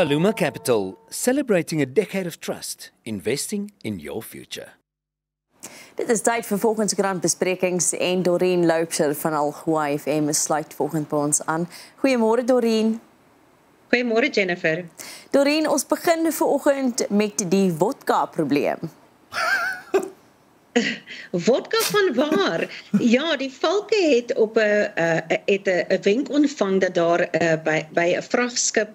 Aluma Capital, celebrating a decade of trust, investing in your future. Dit is tyd vir volgende krantbesprekings en Doreen Loubser van Algoa FM sluit volgende by ons aan. Goeiemôre Doreen. Goeiemôre Jennifer. Doreen, ons begin vanoggend met die vodka probleem. Vodka van waar? Ja, die valke het op 'n wenk ontvang dat daar by 'n vragskip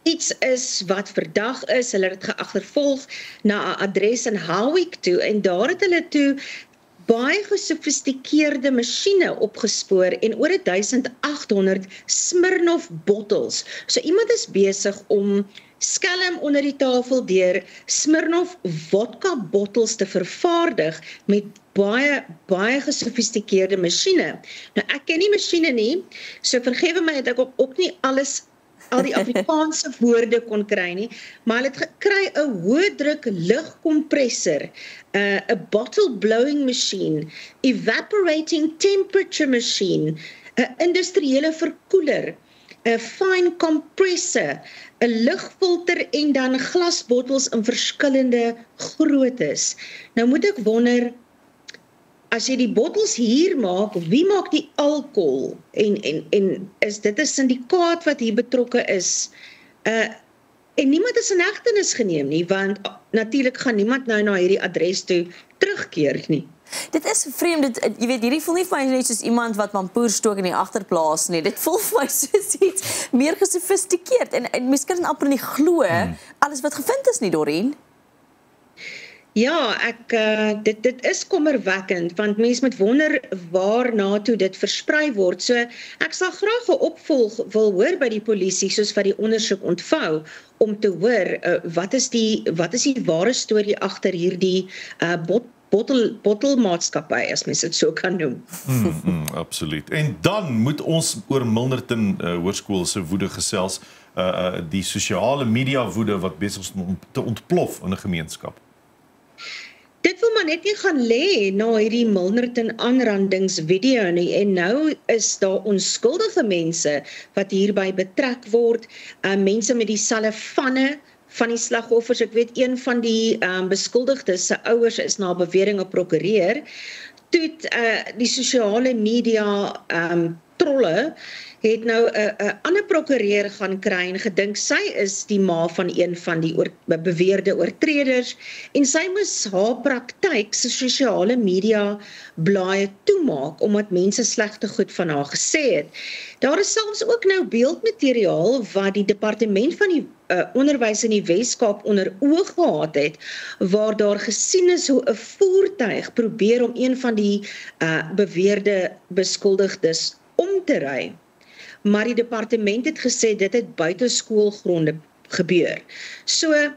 iets is wat verdag is. Hulle het dit geagtervolg na 'n adres in Howick toe en daar het hulle toe baie gesofistikeerde masjiene opgespoor en oor 1800 Smirnoff bottels. So iemand is besig om skelm onder die tafel deur Smirnoff vodka bottels te vervaardig met baie gesofistikeerde masjiene. Nou ek ken die masjiene nie, so vergewe my dat ek ook nie al die Afrikaanse woorde kon kry nie, maar hulle het gekry 'n hoë druk lugkompressor, 'n bottle blowing machine, evaporating temperature machine, 'n industriële verkoeler, 'n fine compressor, 'n lugfilter en dan glasbottels in verskillende groottes. Nou moet ek wonder, as jy die bottels hier maak, wie maak die alkohol? En is dit 'n syndikaat wat hier betrokke is? En niemand is in hegtenis geneem nie, want natuurlik gaan niemand nou na hierdie adres toe terugkeer nie. Dit is vreemd, jy weet, hierdie voel nie vir my net soos iemand wat mampoerstook in die agterplaas nie. Dit voel vir my soos iets meer gesofistikeerd en mens kan amper nie glo alles wat gevind is nie, Doreen. Ja, dit is kommerwekkend, want mens moet wonder waarna toe dit versprei word. So ek sal graag 'n opvolg wil hoor by die polisie, soos wat die ondersoek ontvou, om te hoor wat is die ware storie agter hierdie bottelmaatskappy, as mens dit so kan noem. Absoluut. En dan moet ons oor Milnerton Hoërskool se woede gesels, die sosiale media woede wat besig is om te ontplof in 'n gemeenskap. Dit wil maar net nie gaan lê na hierdie Milnerton aanrandingsvideo nie, en nou is daar onskuldige mense wat hierby betrek word, mense met dieselfde vanne van die slagoffers. Ek weet een van die beskuldigdes se ouers is na bewering geprokureer. Toe die sosiale media trolle het nou 'n ander prokureur gaan kry en gedink sy is die ma van een van die beweerde oortreders en sy moes haar praktyk se sosiale media blaaie toemaak omdat mense slegte goed van haar gesê het. Daar is selfs ook nou beeldmateriaal wat die departement van die onderwys in die Weskaap onder oog gehad het, waar daar gesien is hoe 'n voertuig probeer om een van die beweerde beskuldigdes om te ry. Maar die departement het gesê dit het buite skoolgronde gebeur. So,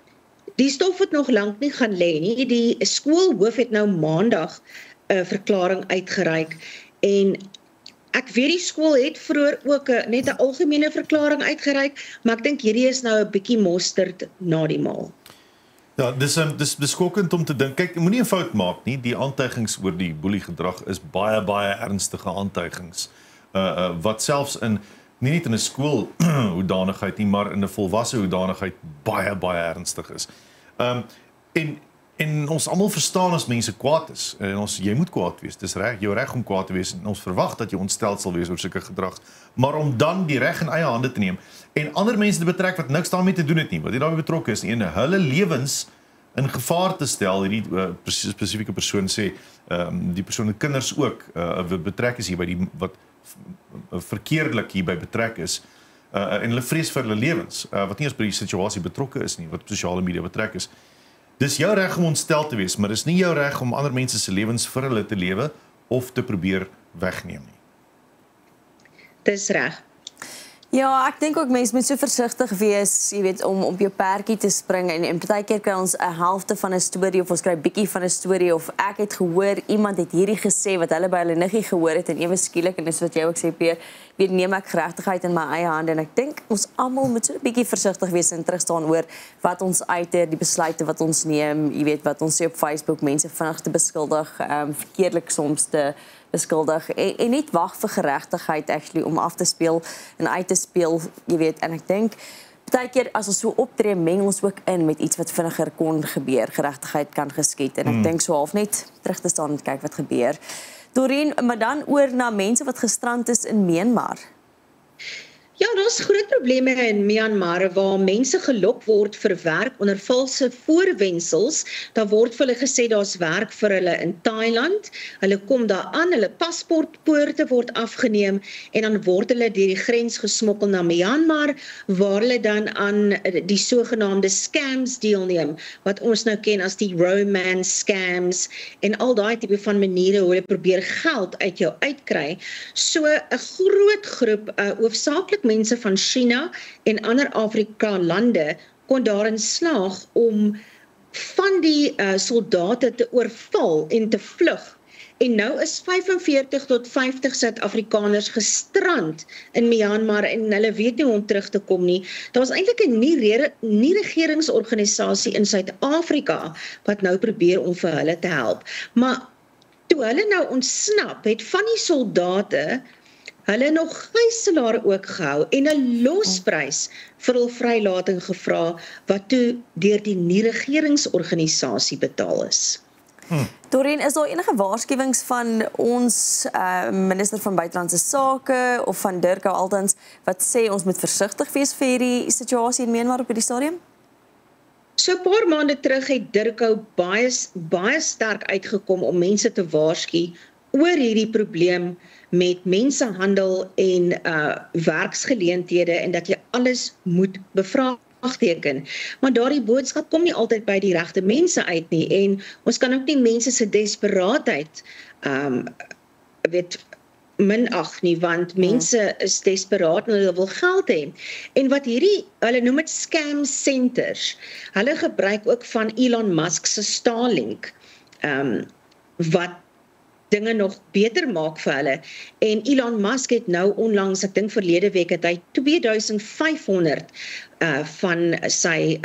die stof het nog lank nie gaan lê nie. Die skoolhoof het nou maandag 'n verklaring uitgereik en ek weet die skool het vroeër ook net 'n algemene verklaring uitgereik, maar ek dink hierdie is nou 'n bietjie mosterd na die maal. Ja, dis beskokkend om te dink. Kyk, moenie 'n fout maak nie. Die aantuigings oor die boeliegedrag is baie ernstige aantuigings. Wat selfs nie net in 'n skool hoedanigheid nie, maar in 'n volwasse hoedanigheid baie ernstig is. En ons almal verstaan as mense kwaad is. En jy moet kwaad wees. Dis reg, jou reg om kwaad te wees. En ons verwag dat jy ontsteld sal wees oor sulke gedrag. Maar om dan die reg in eie hande te neem en ander mense te betrek wat niks daarmee te doen het nie, wat nie daarbey betrokke is nie, en hulle lewens in gevaar te stel, hierdie spesifieke persoon sê, die persoon het kinders ook betrek is hierby, wat verkeerdelik hierby betrek is, en hulle vrees vir hulle lewens, wat nie eens by die situasie betrokke is nie, wat op sosiale media betrek is. Dis jou reg om ontstel te wees, maar dis nie jou reg om ander mense se lewens vir hulle te lewe of te probeer wegneem nie. Dis reg. Ja, ek dink ook mense moet so versigtig wees, jy weet, om op jou perdjie te spring en partykeer kry ons 'n helfte van 'n storie of ons kry bietjie van 'n storie of ek het gehoor iemand het hierdie gesê wat hulle by hulle niggie gehoor het en ewe skielik en dis wat jy ook sê Peer, weet neem ek geregtigheid in my eie hande en ek dink ons almal moet so 'n bietjie versigtig wees en terugstaan oor wat ons uiter, die besluite wat ons neem, jy weet wat ons sê op Facebook mense vinnig te beskuldig, verkeerdelik soms te beskuldig en net wag vir geregtigheid actually om af te speel en uit te speel, jy weet, en ek dink partykeer as ons so optree, meng ons ook in met iets wat vinniger kon gebeur, geregtigheid kan geskied en ek dink so half net terug te staan en kyk wat gebeur. Dorien, maar dan oor na mense wat gestrand is in Myanmar. Ja, daar's groot probleme in Myanmar waar mense gelok word vir werk onder valse voorwendsels. Daar word vir hulle gesê daar's werk vir hulle in Thailand. Hulle kom daar aan, hulle paspoortpoorte word afgeneem en dan word hulle deur die grens gesmokkel na Myanmar waar hulle dan aan die sogenaamde scams deelneem wat ons nou ken as die romance scams en al daai tipe van maniere hoe hulle probeer geld uit jou uitkry. So 'n groot groep hoofsaaklik mense van China en ander Afrika lande kon daarin slaag om van die soldate te oorval en te vlug. En nou is 45 tot 50 Suid-Afrikaners gestrand in Myanmar en hulle weet nie hoe om terug te kom nie. Daar was eintlik 'n nie regeringsorganisasie in Suid-Afrika wat nou probeer om vir hulle te help. Maar toe hulle nou ontsnap, het van die soldate hulle nog gijslaar ook gehou en 'n losprys vir hul vrylating gevra wat toe deur die nie-regeringsorganisasie betaal is. Dorien, is daar enige waarskuwings van ons minister van buitelandse sake of van Dirk Altens wat sê ons moet versigtig wees vir hierdie situasie in Myanmar op hierdie stadium? So 'n paar maande terug het Dirk baie sterk uitgekom om mense te waarsku oor hierdie probleem met mensenhandel en werksgeleenthede en dat jy alles moet bevraagteken. Maar daardie boodskap kom nie altyd by die regte mense uit nie en ons kan ook nie mense se desperaatheid minag nie, want mense is desperaat en hulle wil geld hê. En wat hulle noem dit scam centers, hulle gebruik ook van Elon Musk se Starlink, wat dinge nog beter maak vir hulle. En Elon Musk het nou onlangs, ek dink verlede week, het hy 2500 van sy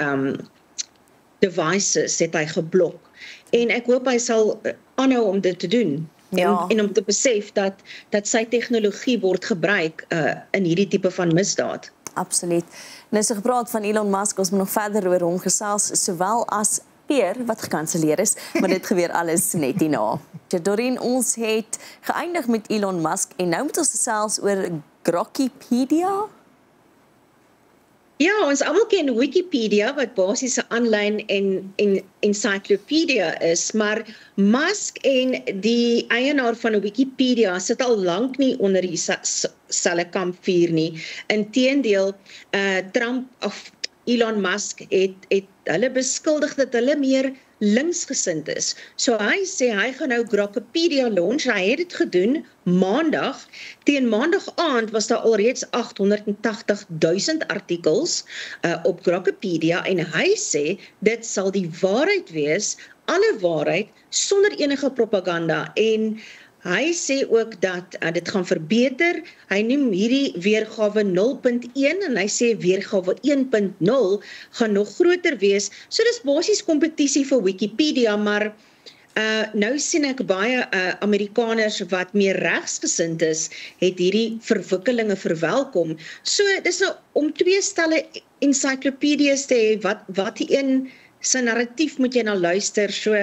devices het hy geblok. En ek hoop hy sal aanhou om dit te doen. Ja. En om te besef dat sy tegnologie word gebruik in hierdie tipe van misdaad. Absoluut. Nou so gepraat van Elon Musk, ons moet nog verder oor hom gesels, sowel as Peer wat gekanselleer is, maar dit gebeur alles net hierna. Dorien, ons het geëindig met Elon Musk en nou moet ons gesels oor Grokkipedia. Ja, ons almal ken Wikipedia wat basies 'n aanlyn en encyclopedia is, maar Musk en die eienaar van Wikipedia sit al lank nie onder dieselfde kampvuur nie. Inteendeel, Elon Musk het hulle beskuldig dat hulle meer linksgesind is. So hy sê hy gaan nou Grokkipedia launch. Hy het dit gedoen maandag. Teen maandag aand was daar alreeds 880.000 artikels op Grokkipedia en hy sê dit sal die waarheid wees, alle waarheid sonder enige propaganda en hy sê ook dat dit gaan verbeter. Hy noem hierdie weergawe 0.1 en hy sê weergawe 1.0 gaan nog groter wees. So dis basies kompetisie vir Wikipedia, maar nou sien ek baie Amerikaners wat meer regsgesind is, het hierdie verwikkelinge verwelkom. So dis nou om twee stelle encyclopedias te hê, wat die een sy narratief moet jy nou luister. So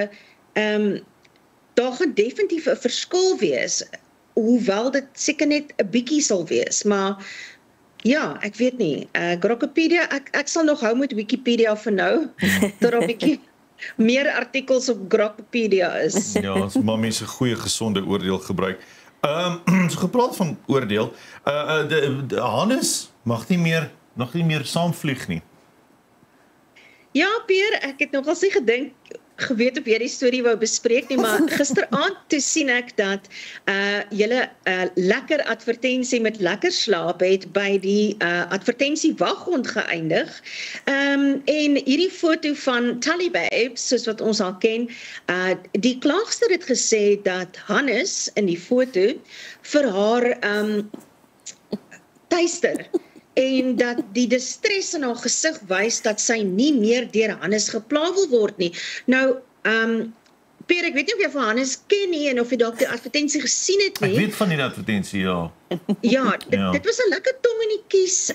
daar gaan definitief 'n verskil wees, hoewel dit seker net 'n bietjie sal wees, maar ja, ek weet nie, Grokkipedia, ek sal nog hou met Wikipedia vir nou, tot daar 'n bietjie meer artikels op Grokkipedia is. Ja, ons moet mense goeie gesonde oordeel gebruik. So gepraat van oordeel, Hannes mag nie meer saamvlieg nie. Ja, Peer, ek het nogal se geweet of jy die storie wou bespreek nie, maar gisteraand toe sien ek dat julle lekker advertensie met lekker slaap het by die advertensiewaghond geëindig. En hierdie foto van Talibabe, soos wat ons al ken, die klaagster het gesê dat Hannes in die foto vir haar tuister. En dat die distress in haar gesig wys dat sy nie meer deur Hannes gepla wil word nie. Nou, Pierre, ek weet nie of jy vir Hannes ken nie en of jy dalk die advertensie gesien het nie. Ek weet van die advertensie, ja. Ja, Ja. dit was 'n lekker tong in die kies,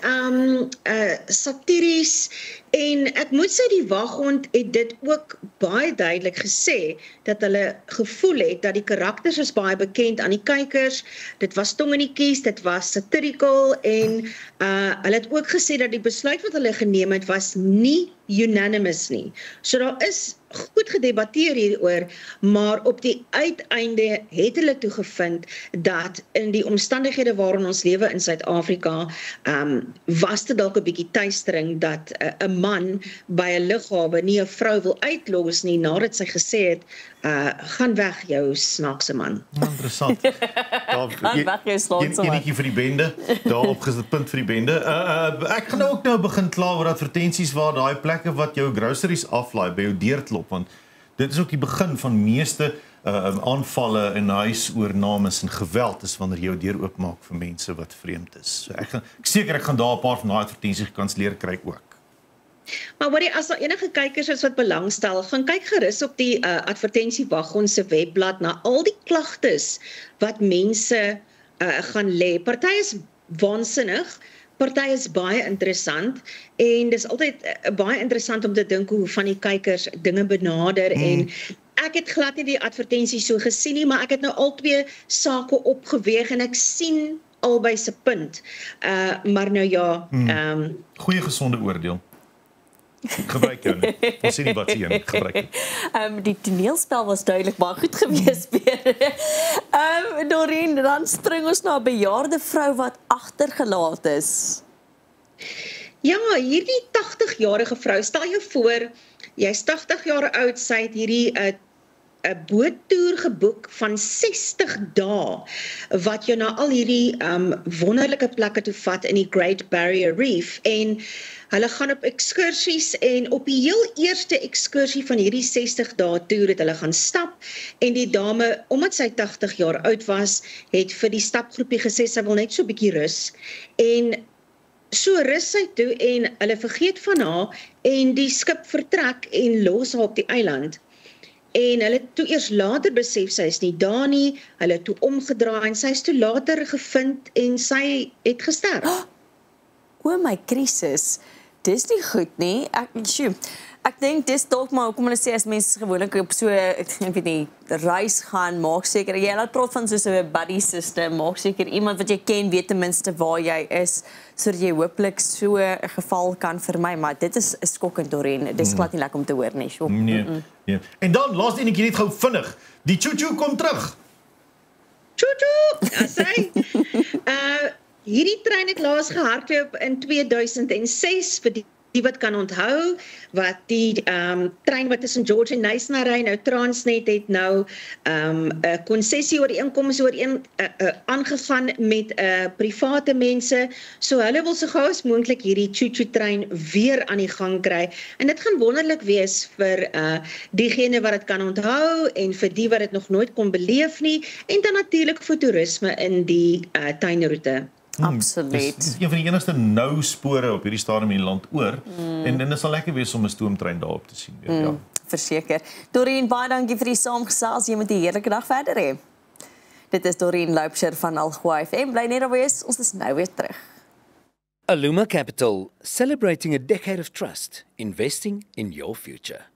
satiries en ek moet sê die waghond het dit ook baie duidelik gesê dat hulle gevoel het dat die karakters is baie bekend aan die kykers. Dit was tong in die kies, dit was satirical en hulle het ook gesê dat die besluit wat hulle geneem het was nie unanimous nie. So daar is goed gedebatteer hieroor, maar op die uiteinde het hulle toegevind dat in die omstandighede waarin ons lewe in Suid-Afrika, was dit dalk 'n bietjie tuistering dat 'n man by 'n lughawe nie 'n vrou wil uitlos nie nadat sy gesê het, gaan weg jou snaakse man. Interessant. Gaan weg jou snaakse man. Enetjie vir die bende, daar opgesit punt vir die bende. Ek gaan ook nou begin kla oor advertensies waar daai plekke wat jou groceries aflaai by jou deurklop, want dit is ook die begin van meeste aanvalle in huisoornames en geweld is wanneer jy jou deur oopmaak vir mense wat vreemd is. So ek seker ek gaan daar 'n paar van daai advertensies gekanselleer kry ook. Maar hoorie, as daar enige kykers is wat belangstel, gaan kyk gerus op die advertensiewaghond se webblad na al die klagtes wat mense gaan lê. Party is waansinnig, party is baie interessant en dis altyd baie interessant om te dink hoe van die kykers dinge benader en ek het glad nie die advertensie so gesien nie, maar ek het nou al twee sake opgeweeg en ek sien albei se punt. Maar nou ja, Goeie gesonde oordeel. Gebruik jou nie. Ons sien nie wat jy gebruik het. Die toneelspel was duidelik baie goed gewees, Pierre. Dorien, dan spring ons na 'n bejaarde vrou wat agtergelaat is. Ja, hierdie 80-jarige vrou, stel jou voor, jy's 80 jaar oud, sy het hierdie 'n boottoer geboek van 60 dae wat jou na al hierdie wonderlike plekke toe vat in die Great Barrier Reef en hulle gaan op ekskursies en op die heel eerste ekskursie van hierdie 60 dae toer het hulle gaan stap en die dame, omdat sy 80 jaar oud was, het vir die stapgroepie gesê sy wil net so 'n bietjie rus en so rus sy toe en hulle vergeet van haar en die skip vertrek en los haar op die eiland. En hulle het toe eers later besef sy is nie daar nie, hulle het toe omgedraai en sy is toe later gevind en sy het gesterf. O my krisis, dis nie goed nie. Ek dink dis dalk maar hoekom hulle sê as mense gewoonlik op so, ek weet nie, reis gaan, maak seker, jy laat praat van soos 'n buddy system, maak seker iemand wat jy ken weet ten minste waar jy is, sodat jy hopelik so 'n geval kan vermy, maar dit is skokkend Dorien, dis glad nie lekker om te hoor nie. So. Nee. En dan laaste enetjie net gou vinnig. Die choo-choo kom terug. Choo-choo, ja sy. Hierdie trein het laas gehardloop in 2006 vir die wat kan onthou, wat die trein wat tussen George en Knysna ry, nou Transnet het nou 'n konsessie ooreenkoms aangegaan met private mense, so hulle wil so gou as moontlik hierdie choo-choo trein weer aan die gang kry, en dit gaan wonderlik wees vir diegene wat dit kan onthou, en vir die wat dit nog nooit kon beleef nie, en dan natuurlik vir toerisme in die tuinroete. Absoluut. Dis een van die enigste nou spore op hierdie stadium in die land oor, en dit sal lekker wees om 'n stoomtrein daarop te sien. Ja. Verseker. Dorien, baie dankie vir die saamgesels. Jy moet 'n heerlike dag verder hê. Dit is Dorien Loubser van Algoa FM. Bly net daar wees, ons is nou weer terug. Aluma Capital, celebrating a decade of trust, investing in your future.